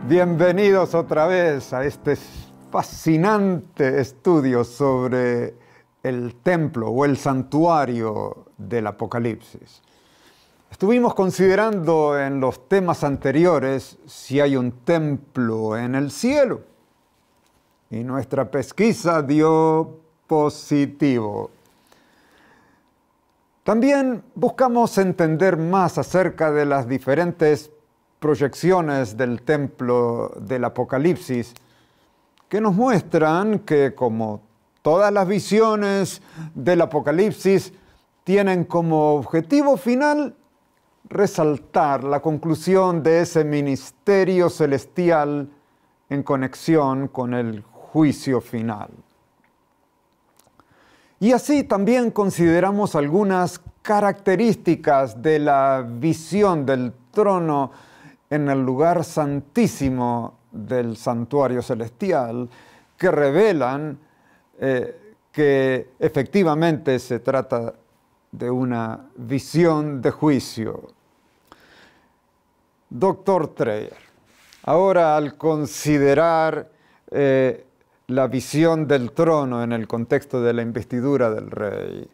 Bienvenidos otra vez a este fascinante estudio sobre el templo o el santuario del Apocalipsis. Estuvimos considerando en los temas anteriores si hay un templo en el cielo y nuestra pesquisa dio positivo. También buscamos entender más acerca de las diferentes proyecciones del templo del Apocalipsis que nos muestran que, como todas las visiones del Apocalipsis, tienen como objetivo final resaltar la conclusión de ese ministerio celestial en conexión con el juicio final. Y así también consideramos algunas características de la visión del trono en el lugar santísimo del santuario celestial, que revelan que efectivamente se trata de una visión de juicio. Doctor Dreyer, ahora al considerar la visión del trono en el contexto de la investidura del rey,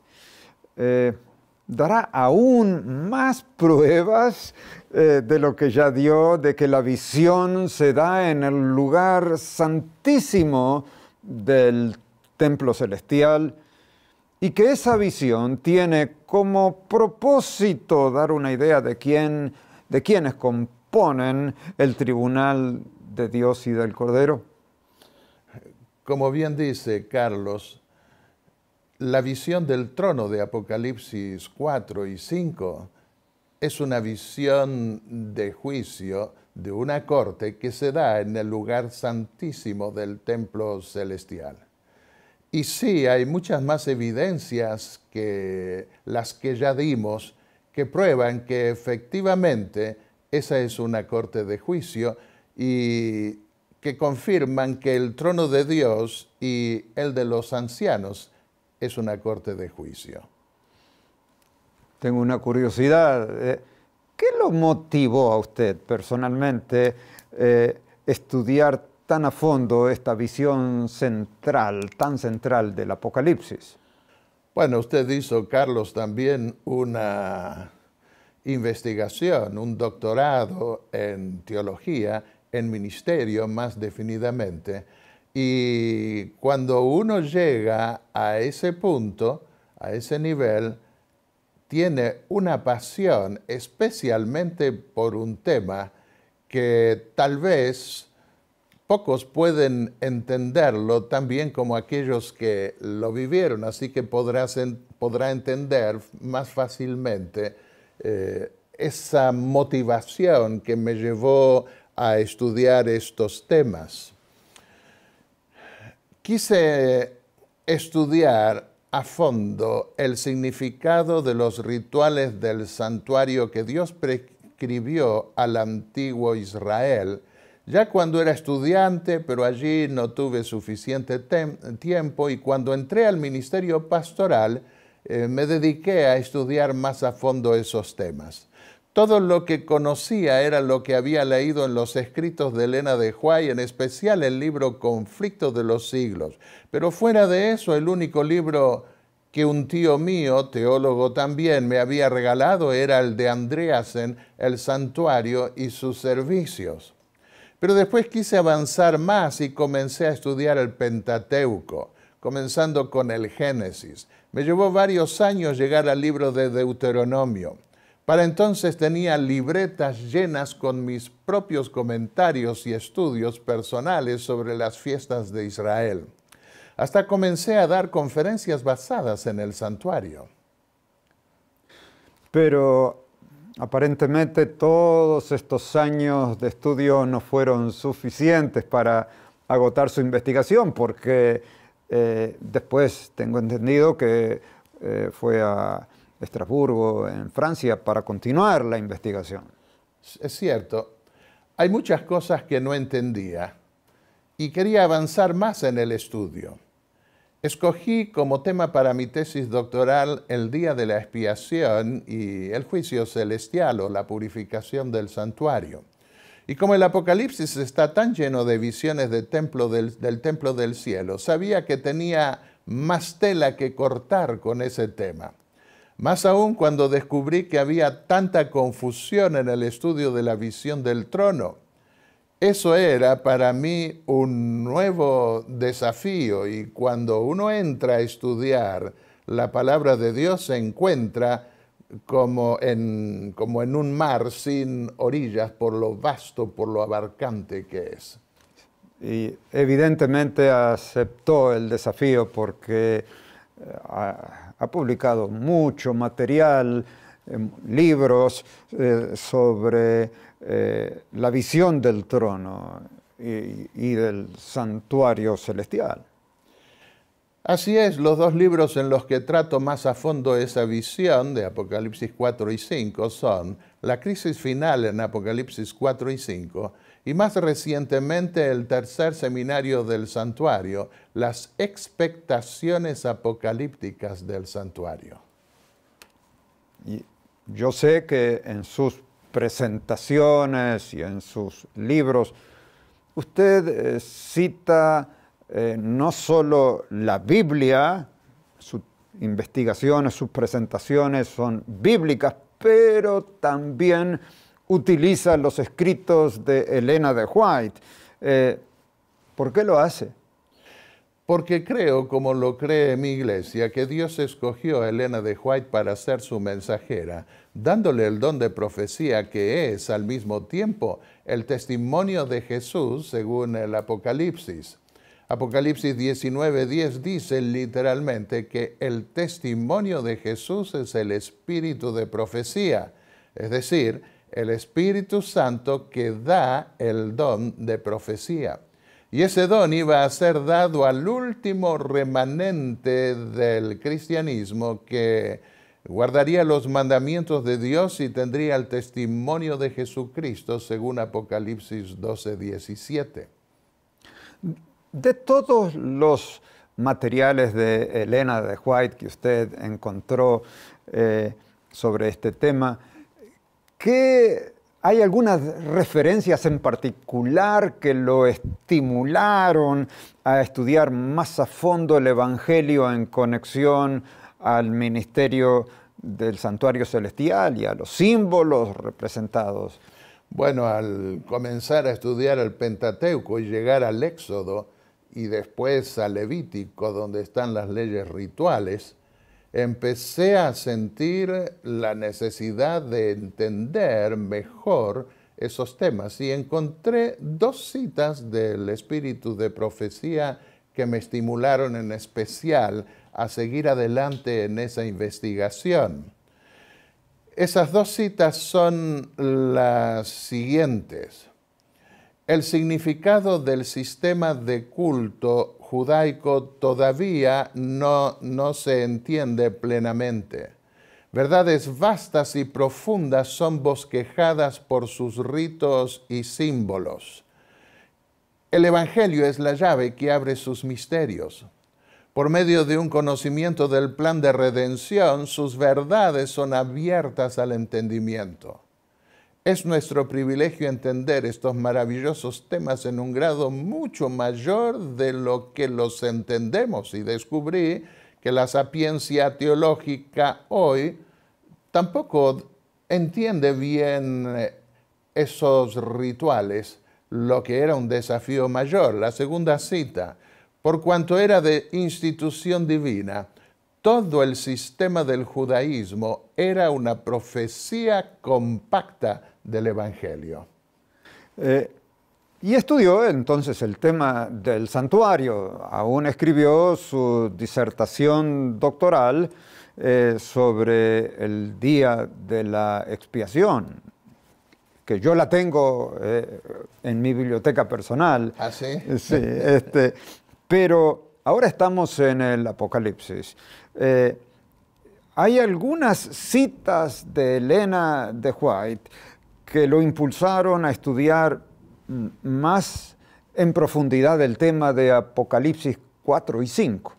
¿dará aún más pruebas de lo que ya dio, de que la visión se da en el lugar santísimo del templo celestial y que esa visión tiene como propósito dar una idea de quienes componen el tribunal de Dios y del Cordero? Como bien dice Carlos, la visión del trono de Apocalipsis 4 y 5 es una visión de juicio de una corte que se da en el lugar santísimo del templo celestial. Y sí, hay muchas más evidencias que las que ya dimos que prueban que efectivamente esa es una corte de juicio y que confirman que el trono de Dios y el de los ancianos es una corte de juicio. Tengo una curiosidad. ¿Qué lo motivó a usted personalmente estudiar tan a fondo esta visión central, tan central del Apocalipsis? Bueno, usted hizo, Carlos, también una investigación, un doctorado en teología, en ministerio más definidamente. Y cuando uno llega a ese punto, a ese nivel, tiene una pasión especialmente por un tema que tal vez pocos pueden entenderlo tan bien como aquellos que lo vivieron, así que podrá entender más fácilmente esa motivación que me llevó a estudiar estos temas. Quise estudiar a fondo el significado de los rituales del santuario que Dios prescribió al antiguo Israel, ya cuando era estudiante, pero allí no tuve suficiente tiempo, y cuando entré al ministerio pastoral, me dediqué a estudiar más a fondo esos temas. Todo lo que conocía era lo que había leído en los escritos de Elena de White, en especial el libro Conflictos de los Siglos. Pero fuera de eso, el único libro que un tío mío, teólogo también, me había regalado era el de Andreasen, El Santuario y sus Servicios. Pero después quise avanzar más y comencé a estudiar el Pentateuco, comenzando con el Génesis. Me llevó varios años llegar al libro de Deuteronomio. Para entonces tenía libretas llenas con mis propios comentarios y estudios personales sobre las fiestas de Israel. Hasta comencé a dar conferencias basadas en el santuario. Pero aparentemente todos estos años de estudio no fueron suficientes para agotar su investigación, porque después tengo entendido que fue a Estrasburgo, en Francia, para continuar la investigación. Es cierto, hay muchas cosas que no entendía y quería avanzar más en el estudio. Escogí como tema para mi tesis doctoral el día de la expiación y el juicio celestial o la purificación del santuario. Y como el Apocalipsis está tan lleno de visiones del templo del cielo, sabía que tenía más tela que cortar con ese tema. Más aún cuando descubrí que había tanta confusión en el estudio de la visión del trono. Eso era para mí un nuevo desafío, y cuando uno entra a estudiar la palabra de Dios se encuentra como en un mar sin orillas por lo vasto, por lo abarcante que es. Y evidentemente aceptó el desafío porque ha publicado mucho material, libros sobre la visión del trono y del santuario celestial. Así es, los dos libros en los que trato más a fondo esa visión de Apocalipsis 4 y 5 son La crisis final en Apocalipsis 4 y 5 y más recientemente el tercer seminario del santuario, Las expectaciones apocalípticas del santuario. Y yo sé que en sus presentaciones y en sus libros usted cita no solo la Biblia, sus investigaciones, sus presentaciones son bíblicas, pero también utiliza los escritos de Elena de White. ¿Por qué lo hace? Porque creo, como lo cree mi iglesia, que Dios escogió a Elena de White para ser su mensajera, dándole el don de profecía que es al mismo tiempo el testimonio de Jesús según el Apocalipsis. Apocalipsis 19:10 dice literalmente que el testimonio de Jesús es el espíritu de profecía, es decir, el Espíritu Santo que da el don de profecía. Y ese don iba a ser dado al último remanente del cristianismo que guardaría los mandamientos de Dios y tendría el testimonio de Jesucristo según Apocalipsis 12:17. De todos los materiales de Elena de White que usted encontró sobre este tema, ¿hay algunas referencias en particular que lo estimularon a estudiar más a fondo el Evangelio en conexión al ministerio del santuario celestial y a los símbolos representados? Bueno, al comenzar a estudiar el Pentateuco y llegar al Éxodo y después al Levítico, donde están las leyes rituales, empecé a sentir la necesidad de entender mejor esos temas y encontré dos citas del espíritu de profecía que me estimularon en especial a seguir adelante en esa investigación. Esas dos citas son las siguientes. El significado del sistema de culto judaico todavía no se entiende plenamente. Verdades vastas y profundas son bosquejadas por sus ritos y símbolos. El Evangelio es la llave que abre sus misterios. Por medio de un conocimiento del plan de redención, sus verdades son abiertas al entendimiento. Es nuestro privilegio entender estos maravillosos temas en un grado mucho mayor de lo que los entendemos y descubrí que la sapiencia teológica hoy tampoco entiende bien esos rituales, lo que era un desafío mayor. La segunda cita, por cuanto era de institución divina, todo el sistema del judaísmo era una profecía compacta del Evangelio. Y estudió entonces el tema del santuario. Aún escribió su disertación doctoral sobre el día de la expiación, que yo la tengo en mi biblioteca personal. ¿Ah, sí? Sí, pero ahora estamos en el Apocalipsis. Hay algunas citas de Elena de White que lo impulsaron a estudiar más en profundidad el tema de Apocalipsis 4 y 5.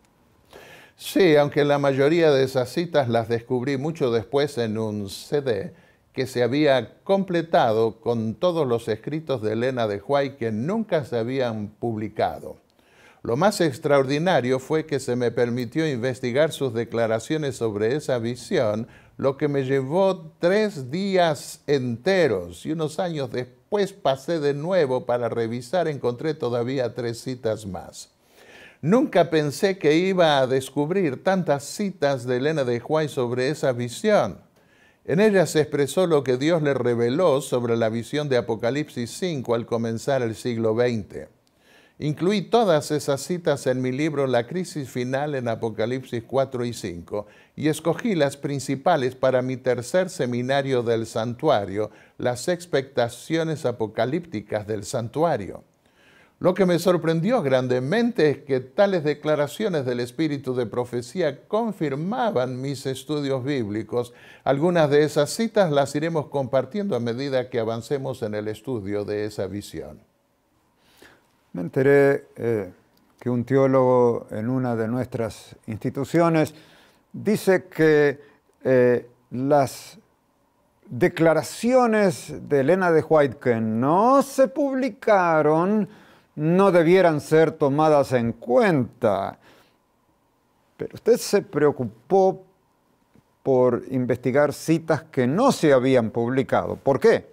Sí, aunque la mayoría de esas citas las descubrí mucho después en un CD que se había completado con todos los escritos de Elena de White que nunca se habían publicado. Lo más extraordinario fue que se me permitió investigar sus declaraciones sobre esa visión, lo que me llevó 3 días enteros, y unos años después pasé de nuevo para revisar, encontré todavía 3 citas más. Nunca pensé que iba a descubrir tantas citas de Elena de White sobre esa visión. En ella se expresó lo que Dios le reveló sobre la visión de Apocalipsis 5 al comenzar el siglo XX. Incluí todas esas citas en mi libro La crisis final en Apocalipsis 4 y 5 y escogí las principales para mi tercer seminario del santuario, las expectaciones apocalípticas del santuario. Lo que me sorprendió grandemente es que tales declaraciones del espíritu de profecía confirmaban mis estudios bíblicos. Algunas de esas citas las iremos compartiendo a medida que avancemos en el estudio de esa visión. Me enteré que un teólogo en una de nuestras instituciones dice que las declaraciones de Elena de White que no se publicaron no debieran ser tomadas en cuenta. Pero usted se preocupó por investigar citas que no se habían publicado. ¿Por qué?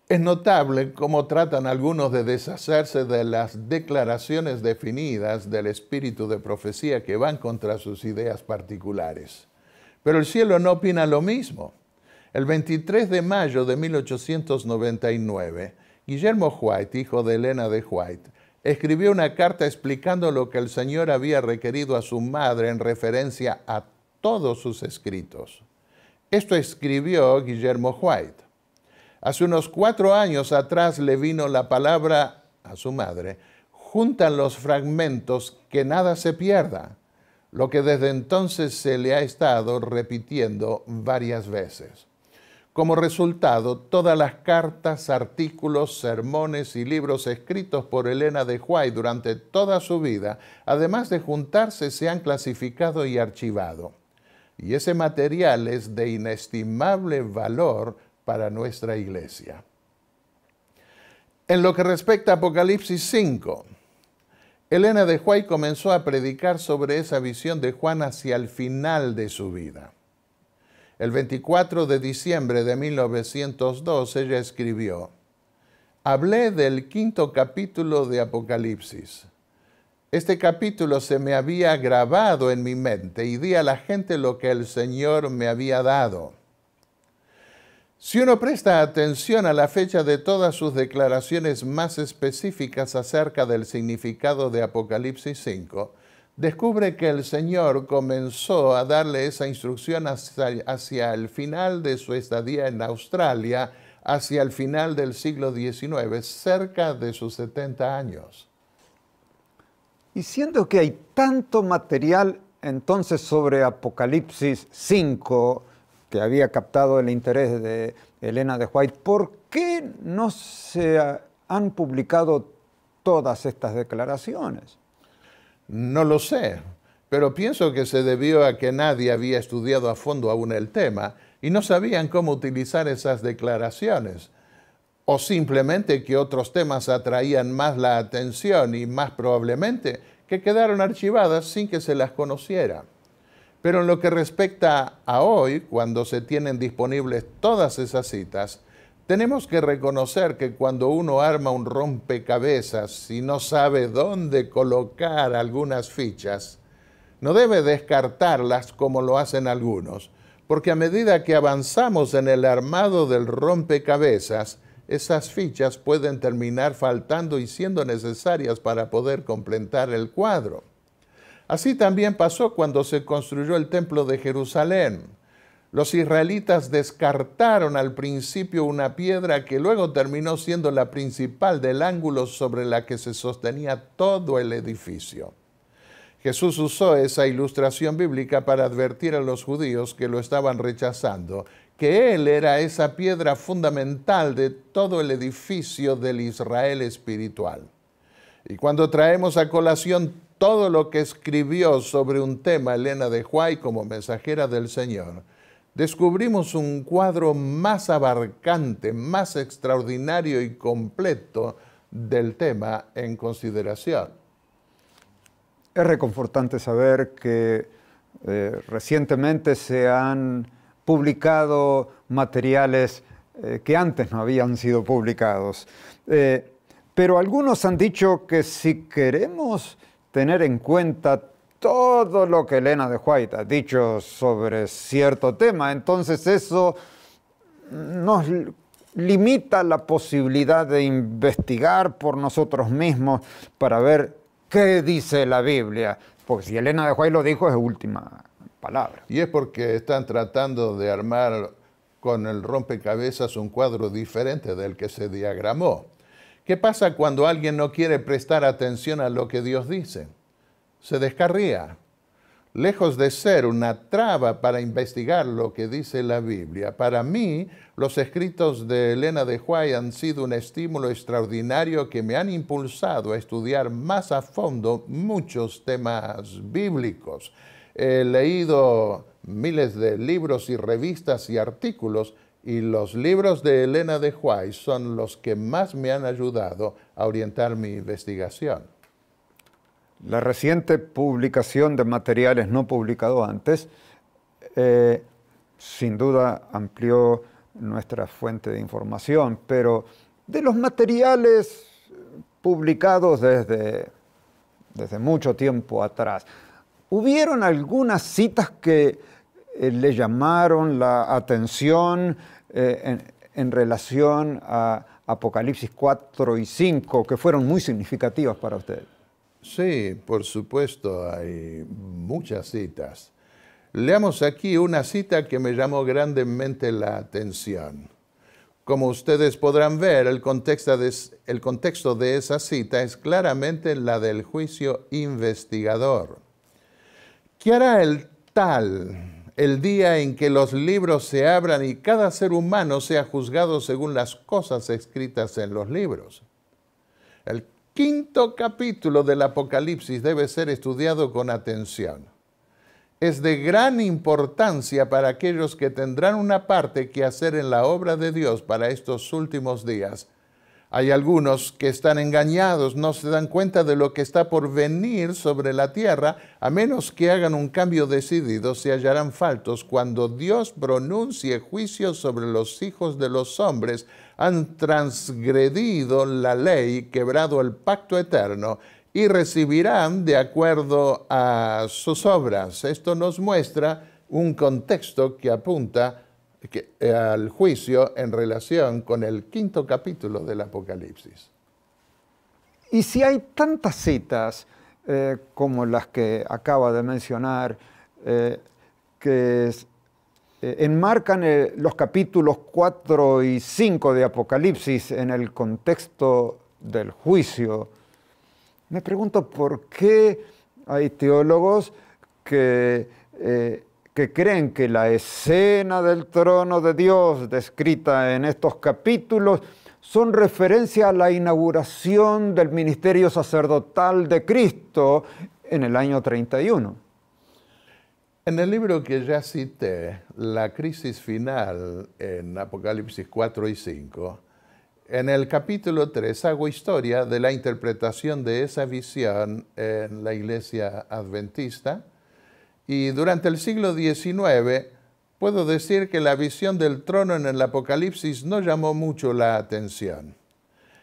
Es notable cómo tratan algunos de deshacerse de las declaraciones definidas del espíritu de profecía que van contra sus ideas particulares. Pero el cielo no opina lo mismo. El 23 de mayo de 1899, Guillermo White, hijo de Elena de White, escribió una carta explicando lo que el Señor había requerido a su madre en referencia a todos sus escritos. Esto escribió Guillermo White. Hace unos 4 años atrás le vino la palabra a su madre: juntan los fragmentos, que nada se pierda, lo que desde entonces se le ha estado repitiendo varias veces. Como resultado, todas las cartas, artículos, sermones y libros escritos por Elena de White durante toda su vida, además de juntarse, se han clasificado y archivado. Y ese material es de inestimable valor para nuestra iglesia. En lo que respecta a Apocalipsis 5, Elena de White comenzó a predicar sobre esa visión de Juan hacia el final de su vida. El 24 de diciembre de 1902 ella escribió: hablé del 5º capítulo de Apocalipsis. Este capítulo se me había grabado en mi mente y di a la gente lo que el Señor me había dado. Si uno presta atención a la fecha de todas sus declaraciones más específicas acerca del significado de Apocalipsis 5, descubre que el Señor comenzó a darle esa instrucción hacia el final de su estadía en Australia, hacia el final del siglo XIX, cerca de sus 70 años. Y siendo que hay tanto material entonces sobre Apocalipsis 5, que había captado el interés de Elena de White, ¿por qué no se han publicado todas estas declaraciones? No lo sé, pero pienso que se debió a que nadie había estudiado a fondo aún el tema y no sabían cómo utilizar esas declaraciones, o simplemente que otros temas atraían más la atención y más probablemente que quedaron archivadas sin que se las conociera. Pero en lo que respecta a hoy, cuando se tienen disponibles todas esas citas, tenemos que reconocer que cuando uno arma un rompecabezas y no sabe dónde colocar algunas fichas, no debe descartarlas como lo hacen algunos, porque a medida que avanzamos en el armado del rompecabezas, esas fichas pueden terminar faltando y siendo necesarias para poder completar el cuadro. Así también pasó cuando se construyó el Templo de Jerusalén. Los israelitas descartaron al principio una piedra que luego terminó siendo la principal del ángulo sobre la que se sostenía todo el edificio. Jesús usó esa ilustración bíblica para advertir a los judíos que lo estaban rechazando, que Él era esa piedra fundamental de todo el edificio del Israel espiritual. Y cuando traemos a colación todo lo que escribió sobre un tema Elena de White como mensajera del Señor, descubrimos un cuadro más abarcante, más extraordinario y completo del tema en consideración. Es reconfortante saber que recientemente se han publicado materiales que antes no habían sido publicados. Pero algunos han dicho que si queremos tener en cuenta todo lo que Elena de White ha dicho sobre cierto tema, entonces eso nos limita la posibilidad de investigar por nosotros mismos para ver qué dice la Biblia. Porque si Elena de White lo dijo, es última palabra. Y es porque están tratando de armar con el rompecabezas un cuadro diferente del que se diagramó. ¿Qué pasa cuando alguien no quiere prestar atención a lo que Dios dice? Se descarría. Lejos de ser una traba para investigar lo que dice la Biblia, para mí los escritos de Elena de White han sido un estímulo extraordinario que me han impulsado a estudiar más a fondo muchos temas bíblicos. He leído miles de libros y revistas y artículos, y los libros de Elena de White son los que más me han ayudado a orientar mi investigación. La reciente publicación de materiales no publicados antes, sin duda amplió nuestra fuente de información, pero de los materiales publicados desde mucho tiempo atrás, ¿hubieron algunas citas que le llamaron la atención en relación a Apocalipsis 4 y 5, que fueron muy significativas para usted? Sí, por supuesto, hay muchas citas. Leamos aquí una cita que me llamó grandemente la atención. Como ustedes podrán ver, el contexto de esa cita es claramente la del juicio investigador. ¿Qué hará el tal el día en que los libros se abran y cada ser humano sea juzgado según las cosas escritas en los libros? El quinto capítulo del Apocalipsis debe ser estudiado con atención. Es de gran importancia para aquellos que tendrán una parte que hacer en la obra de Dios para estos últimos días. Hay algunos que están engañados, no se dan cuenta de lo que está por venir sobre la tierra, a menos que hagan un cambio decidido, se hallarán faltos cuando Dios pronuncie juicio sobre los hijos de los hombres. Han transgredido la ley, quebrado el pacto eterno, y recibirán de acuerdo a sus obras. Esto nos muestra un contexto que apunta al juicio en relación con el quinto capítulo del Apocalipsis. Y si hay tantas citas como las que acaba de mencionar, que enmarcan los capítulos 4 y 5 de Apocalipsis en el contexto del juicio, me pregunto por qué hay teólogos que creen que la escena del trono de Dios descrita en estos capítulos son referencia a la inauguración del ministerio sacerdotal de Cristo en el año 31. En el libro que ya cité, La crisis final en Apocalipsis 4 y 5, en el capítulo 3 hago historia de la interpretación de esa visión en la iglesia adventista. Y durante el siglo XIX, puedo decir que la visión del trono en el Apocalipsis no llamó mucho la atención.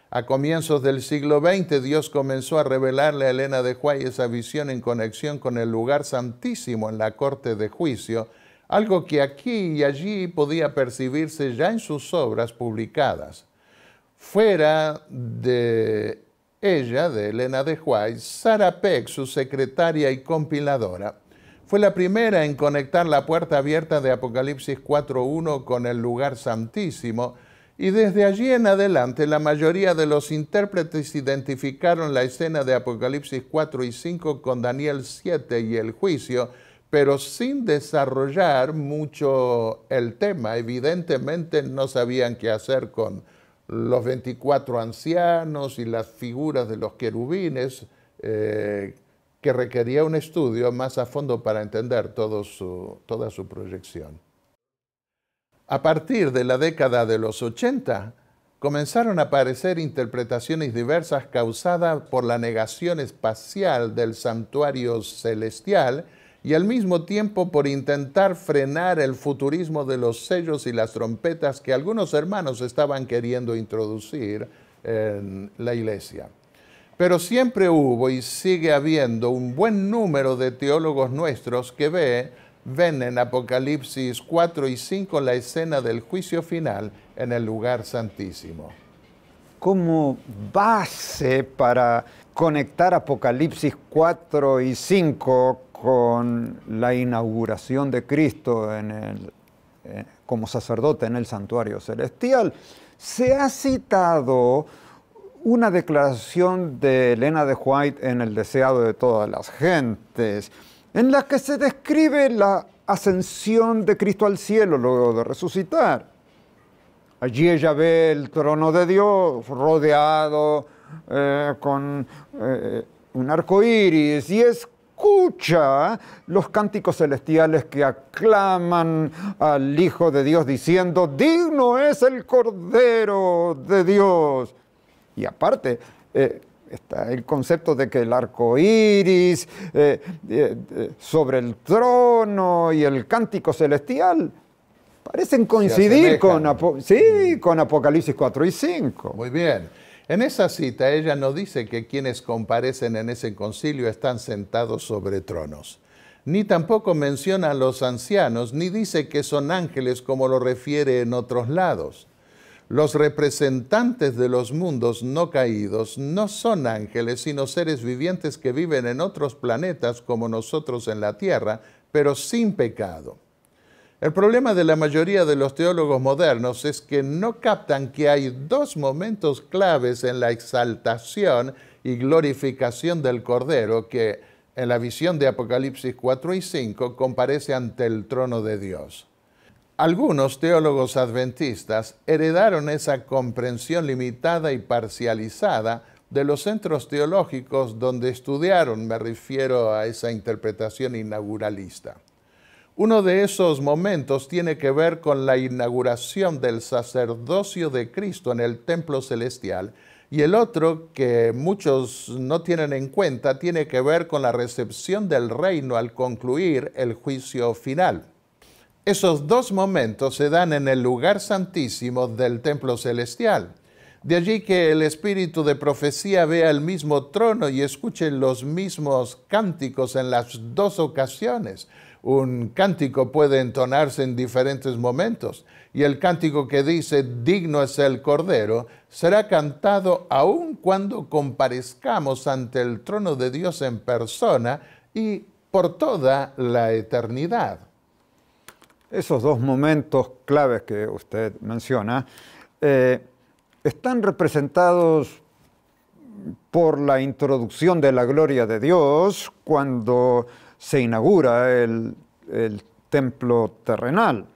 A comienzos del siglo XX, Dios comenzó a revelarle a Elena de White esa visión en conexión con el lugar santísimo en la corte de juicio, algo que aquí y allí podía percibirse ya en sus obras publicadas. Fuera de ella, de Elena de White, Sarah Peck, su secretaria y compiladora, fue la primera en conectar la puerta abierta de Apocalipsis 4.1 con el lugar santísimo, y desde allí en adelante la mayoría de los intérpretes identificaron la escena de Apocalipsis 4 y 5 con Daniel 7 y el juicio, pero sin desarrollar mucho el tema. Evidentemente no sabían qué hacer con los 24 ancianos y las figuras de los querubines, que requería un estudio más a fondo para entender toda su proyección. A partir de la década de los 80, comenzaron a aparecer interpretaciones diversas causadas por la negación espacial del santuario celestial y al mismo tiempo por intentar frenar el futurismo de los sellos y las trompetas que algunos hermanos estaban queriendo introducir en la iglesia. Pero siempre hubo y sigue habiendo un buen número de teólogos nuestros que ven en Apocalipsis 4 y 5 la escena del juicio final en el lugar santísimo. Como base para conectar Apocalipsis 4 y 5 con la inauguración de Cristo como sacerdote en el santuario celestial, se ha citado una declaración de Elena de White en El deseado de todas las gentes, en la que se describe la ascensión de Cristo al cielo luego de resucitar. Allí ella ve el trono de Dios rodeado con un arco iris y escucha los cánticos celestiales que aclaman al Hijo de Dios diciendo: digno es el Cordero de Dios. Y aparte, está el concepto de que el arco iris sobre el trono y el cántico celestial parecen coincidir con Apocalipsis 4 y 5. Muy bien. En esa cita ella no dice que quienes comparecen en ese concilio están sentados sobre tronos, ni tampoco menciona a los ancianos, ni dice que son ángeles como lo refiere en otros lados. Los representantes de los mundos no caídos no son ángeles, sino seres vivientes que viven en otros planetas como nosotros en la Tierra, pero sin pecado. El problema de la mayoría de los teólogos modernos es que no captan que hay dos momentos claves en la exaltación y glorificación del Cordero que, en la visión de Apocalipsis 4 y 5, comparece ante el trono de Dios. Algunos teólogos adventistas heredaron esa comprensión limitada y parcializada de los centros teológicos donde estudiaron, me refiero a esa interpretación inauguralista. Uno de esos momentos tiene que ver con la inauguración del sacerdocio de Cristo en el templo celestial, y el otro, que muchos no tienen en cuenta, tiene que ver con la recepción del reino al concluir el juicio final. Esos dos momentos se dan en el lugar santísimo del templo celestial. De allí que el espíritu de profecía vea el mismo trono y escuche los mismos cánticos en las dos ocasiones. Un cántico puede entonarse en diferentes momentos, y el cántico que dice digno es el Cordero será cantado aun cuando comparezcamos ante el trono de Dios en persona y por toda la eternidad. Esos dos momentos claves que usted menciona están representados por la introducción de la gloria de Dios cuando se inaugura el templo terrenal.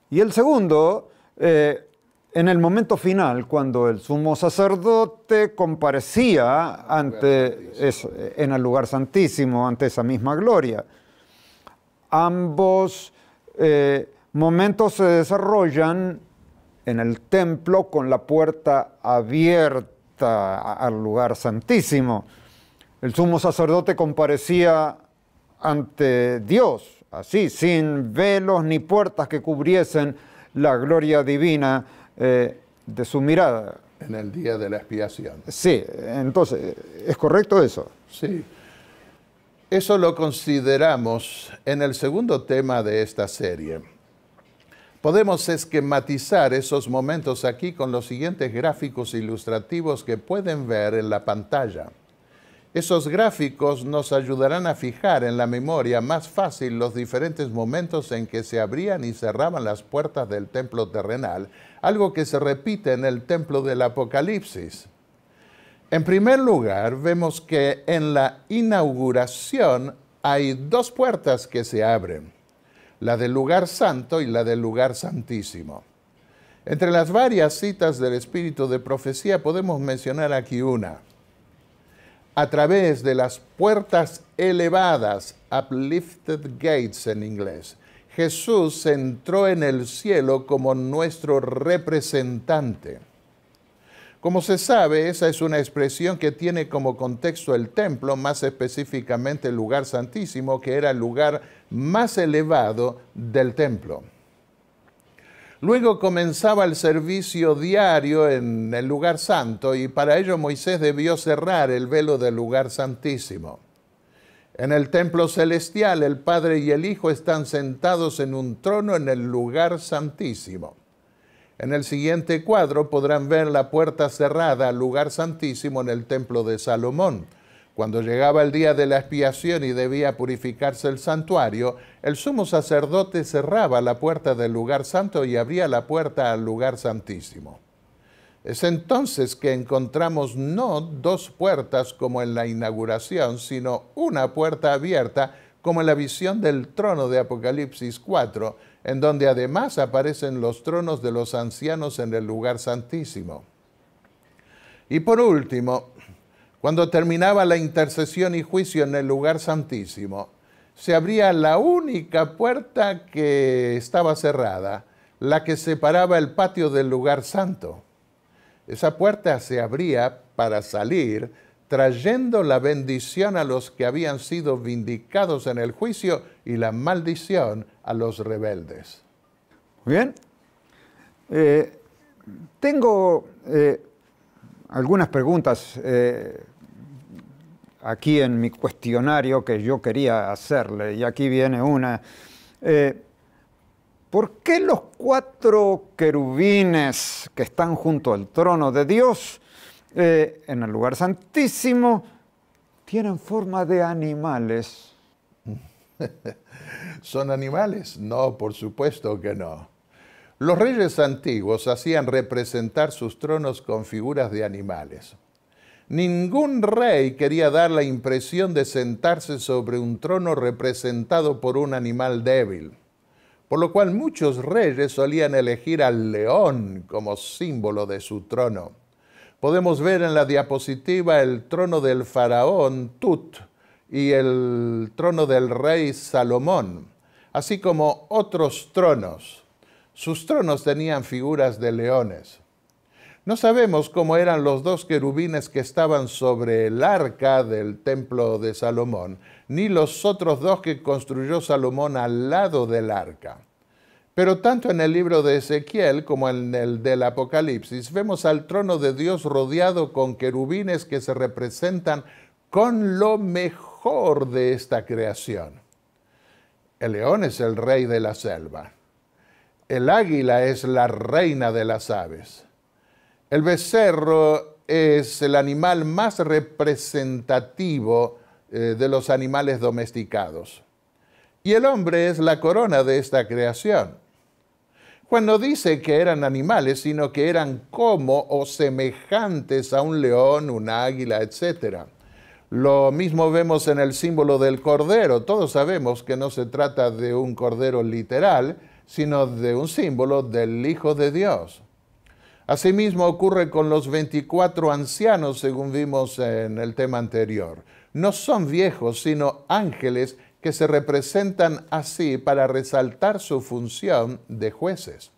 Y el segundo, en el momento final, cuando el sumo sacerdote comparecía en el lugar santísimo, ante esa misma gloria. Ambos momentos se desarrollan en el templo con la puerta abierta al lugar santísimo. El sumo sacerdote comparecía ante Dios, así, sin velos ni puertas que cubriesen la gloria divina de su mirada. En el día de la expiación. Sí, entonces, ¿es correcto eso? Sí. Eso lo consideramos en el segundo tema de esta serie. Podemos esquematizar esos momentos aquí con los siguientes gráficos ilustrativos que pueden ver en la pantalla. Esos gráficos nos ayudarán a fijar en la memoria más fácil los diferentes momentos en que se abrían y cerraban las puertas del templo terrenal, algo que se repite en el templo del Apocalipsis. En primer lugar, vemos que en la inauguración hay dos puertas que se abren, la del lugar santo y la del lugar santísimo. Entre las varias citas del espíritu de profecía podemos mencionar aquí una. A través de las puertas elevadas, uplifted gates en inglés, Jesús entró en el cielo como nuestro representante. Como se sabe, esa es una expresión que tiene como contexto el templo, más específicamente el lugar santísimo, que era el lugar más elevado del templo. Luego comenzaba el servicio diario en el lugar santo y para ello Moisés debió cerrar el velo del lugar santísimo. En el templo celestial, el Padre y el Hijo están sentados en un trono en el lugar santísimo. En el siguiente cuadro podrán ver la puerta cerrada al lugar santísimo en el templo de Salomón. Cuando llegaba el día de la expiación y debía purificarse el santuario, el sumo sacerdote cerraba la puerta del lugar santo y abría la puerta al lugar santísimo. Es entonces que encontramos no dos puertas como en la inauguración, sino una puerta abierta como en la visión del trono de Apocalipsis 4, en donde además aparecen los tronos de los ancianos en el lugar santísimo. Y por último, cuando terminaba la intercesión y juicio en el lugar santísimo, se abría la única puerta que estaba cerrada, la que separaba el patio del lugar santo. Esa puerta se abría para salir, trayendo la bendición a los que habían sido vindicados en el juicio y la maldición a los rebeldes. Muy bien. Tengo algunas preguntas aquí en mi cuestionario que yo quería hacerle, y aquí viene una. ¿Por qué los 4 querubines que están junto al trono de Dios en el lugar santísimo tienen forma de animales? ¿Son animales? No, por supuesto que no. Los reyes antiguos hacían representar sus tronos con figuras de animales. Ningún rey quería dar la impresión de sentarse sobre un trono representado por un animal débil, por lo cual muchos reyes solían elegir al león como símbolo de su trono. Podemos ver en la diapositiva el trono del faraón Tut y el trono del rey Salomón, así como otros tronos. Sus tronos tenían figuras de leones. No sabemos cómo eran los 2 querubines que estaban sobre el arca del templo de Salomón, ni los otros 2 que construyó Salomón al lado del arca. Pero tanto en el libro de Ezequiel como en el del Apocalipsis vemos al trono de Dios rodeado con querubines que se representan con lo mejor de esta creación. El león es el rey de la selva. El águila es la reina de las aves. El becerro es el animal más representativo de los animales domesticados. Y el hombre es la corona de esta creación. Juan no dice que eran animales, sino que eran como o semejantes a un león, un águila, etc. Lo mismo vemos en el símbolo del cordero. Todos sabemos que no se trata de un cordero literal, sino de un símbolo del Hijo de Dios. Asimismo ocurre con los 24 ancianos, según vimos en el tema anterior. No son viejos, sino ángeles que se representan así para resaltar su función de jueces.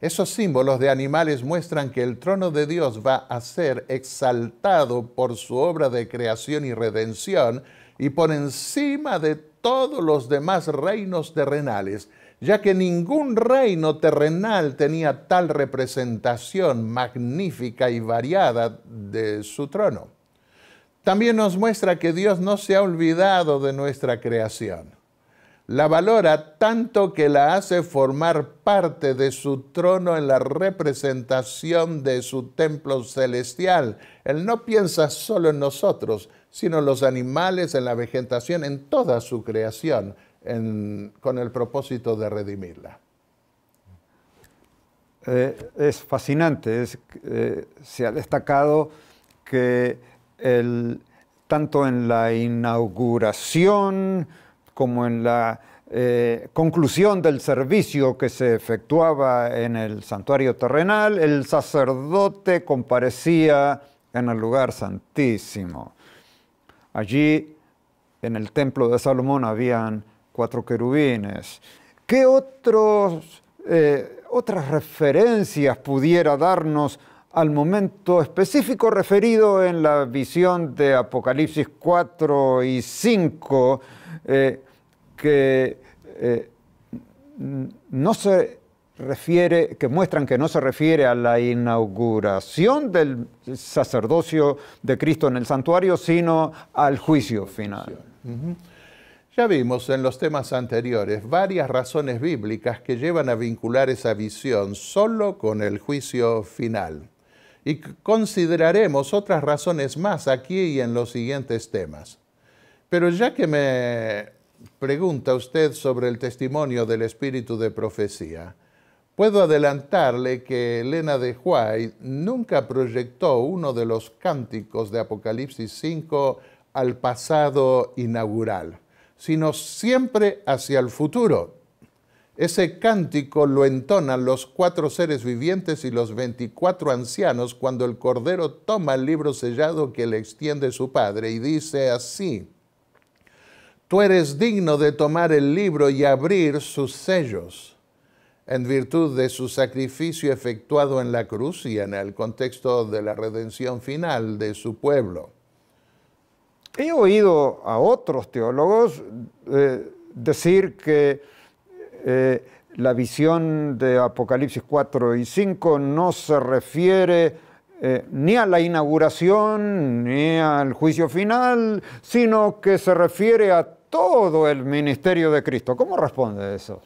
Esos símbolos de animales muestran que el trono de Dios va a ser exaltado por su obra de creación y redención y por encima de todos los demás reinos terrenales, ya que ningún reino terrenal tenía tal representación magnífica y variada de su trono. También nos muestra que Dios no se ha olvidado de nuestra creación. La valora tanto que la hace formar parte de su trono en la representación de su templo celestial. Él no piensa solo en nosotros, sino en los animales, en la vegetación, en toda su creación, con el propósito de redimirla. Es fascinante, se ha destacado que tanto en la inauguración como en la conclusión del servicio que se efectuaba en el santuario terrenal, el sacerdote comparecía en el lugar santísimo. Allí, en el templo de Salomón, habían 4 querubines. ¿Qué otras referencias pudiera darnos al momento específico referido en la visión de Apocalipsis 4 y 5, que muestran que no se refiere a la inauguración del sacerdocio de Cristo en el santuario, sino al juicio final? Ya vimos en los temas anteriores varias razones bíblicas que llevan a vincular esa visión solo con el juicio final. Y consideraremos otras razones más aquí y en los siguientes temas. Pero ya que me pregunta usted sobre el testimonio del espíritu de profecía, puedo adelantarle que Elena de White nunca proyectó uno de los cánticos de Apocalipsis 5 al pasado inaugural, sino siempre hacia el futuro. Ese cántico lo entonan los 4 seres vivientes y los 24 ancianos cuando el Cordero toma el libro sellado que le extiende su Padre y dice así: Tú eres digno de tomar el libro y abrir sus sellos, en virtud de su sacrificio efectuado en la cruz y en el contexto de la redención final de su pueblo. He oído a otros teólogos decir que la visión de Apocalipsis 4 y 5 no se refiere ni a la inauguración ni al juicio final, sino que se refiere a todo el ministerio de Cristo. ¿Cómo responde eso?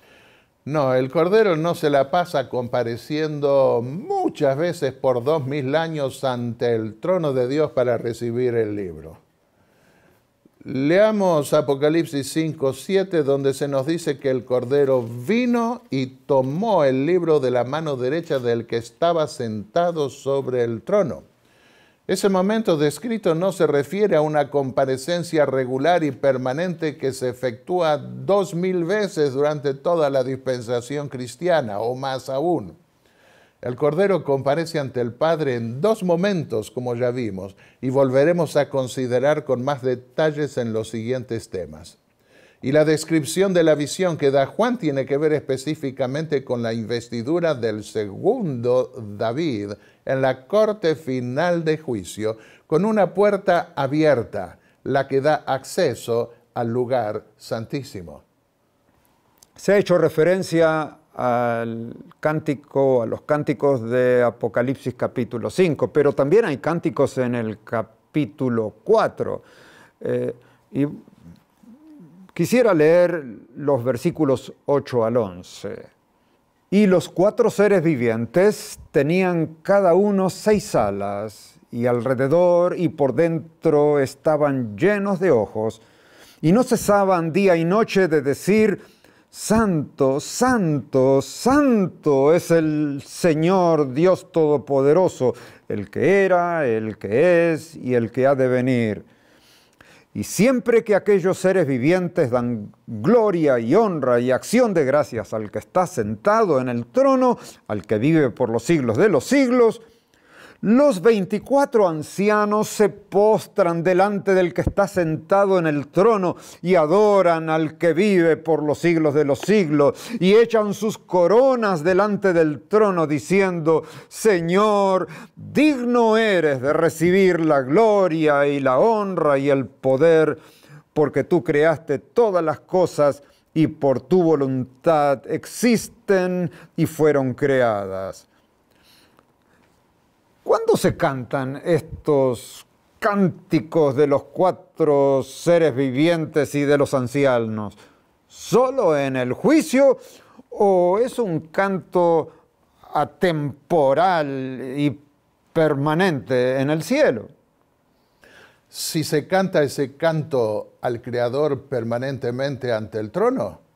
No, el Cordero no se la pasa compareciendo muchas veces por 2000 años ante el trono de Dios para recibir el libro. Leamos Apocalipsis 5:7, donde se nos dice que el Cordero vino y tomó el libro de la mano derecha del que estaba sentado sobre el trono. Ese momento descrito no se refiere a una comparecencia regular y permanente que se efectúa 2000 veces durante toda la dispensación cristiana, o más aún. El Cordero comparece ante el Padre en 2 momentos, como ya vimos, y volveremos a considerar con más detalles en los siguientes temas. Y la descripción de la visión que da Juan tiene que ver específicamente con la investidura del segundo David en la corte final de juicio, con una puerta abierta, la que da acceso al lugar santísimo. Se ha hecho referencia a los cánticos de Apocalipsis capítulo 5, pero también hay cánticos en el capítulo 4. Y quisiera leer los versículos 8 al 11. Y los 4 seres vivientes tenían cada uno 6 alas, y alrededor y por dentro estaban llenos de ojos, y no cesaban día y noche de decir: Santo, santo, santo es el Señor Dios Todopoderoso, el que era, el que es y el que ha de venir. Y siempre que aquellos seres vivientes dan gloria y honra y acción de gracias al que está sentado en el trono, al que vive por los siglos de los siglos, los 24 ancianos se postran delante del que está sentado en el trono y adoran al que vive por los siglos de los siglos y echan sus coronas delante del trono diciendo: Señor, digno eres de recibir la gloria y la honra y el poder, porque tú creaste todas las cosas y por tu voluntad existen y fueron creadas. ¿Cuándo se cantan estos cánticos de los 4 seres vivientes y de los ancianos? ¿Solo en el juicio o es un canto atemporal y permanente en el cielo? Si se canta ese canto al Creador permanentemente ante el trono,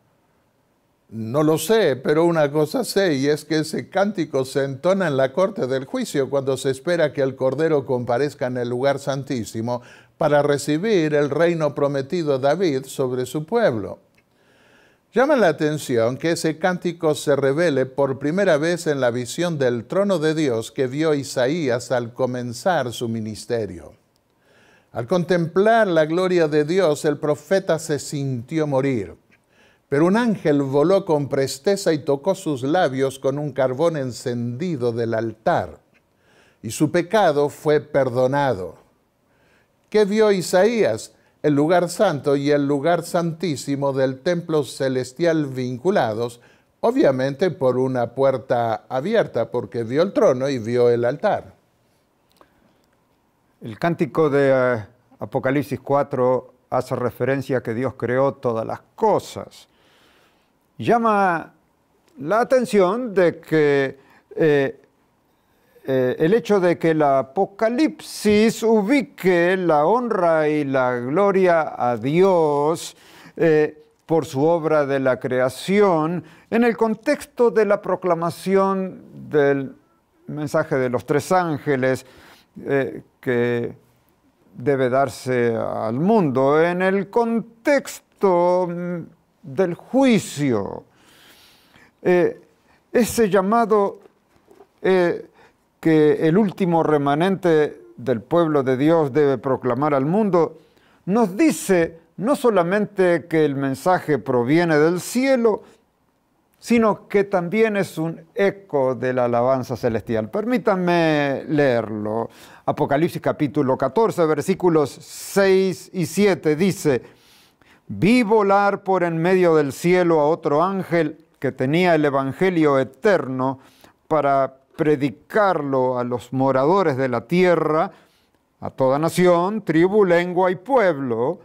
no lo sé, pero una cosa sé, y es que ese cántico se entona en la corte del juicio cuando se espera que el Cordero comparezca en el lugar santísimo para recibir el reino prometido a David sobre su pueblo. Llama la atención que ese cántico se revele por primera vez en la visión del trono de Dios que vio Isaías al comenzar su ministerio. Al contemplar la gloria de Dios, el profeta se sintió morir. Pero un ángel voló con presteza y tocó sus labios con un carbón encendido del altar, y su pecado fue perdonado. ¿Qué vio Isaías? El lugar santo y el lugar santísimo del templo celestial vinculados, obviamente por una puerta abierta, porque vio el trono y vio el altar. El cántico de Apocalipsis 4 hace referencia a que Dios creó todas las cosas. Llama la atención de que el hecho de que el Apocalipsis ubique la honra y la gloria a Dios por su obra de la creación en el contexto de la proclamación del mensaje de los tres ángeles que debe darse al mundo, en el contexto del juicio. Ese llamado que el último remanente del pueblo de Dios debe proclamar al mundo, nos dice no solamente que el mensaje proviene del cielo, sino que también es un eco de la alabanza celestial. Permítanme leerlo. Apocalipsis capítulo 14, versículos 6 y 7 dice: vi volar por en medio del cielo a otro ángel que tenía el evangelio eterno para predicarlo a los moradores de la tierra, a toda nación, tribu, lengua y pueblo,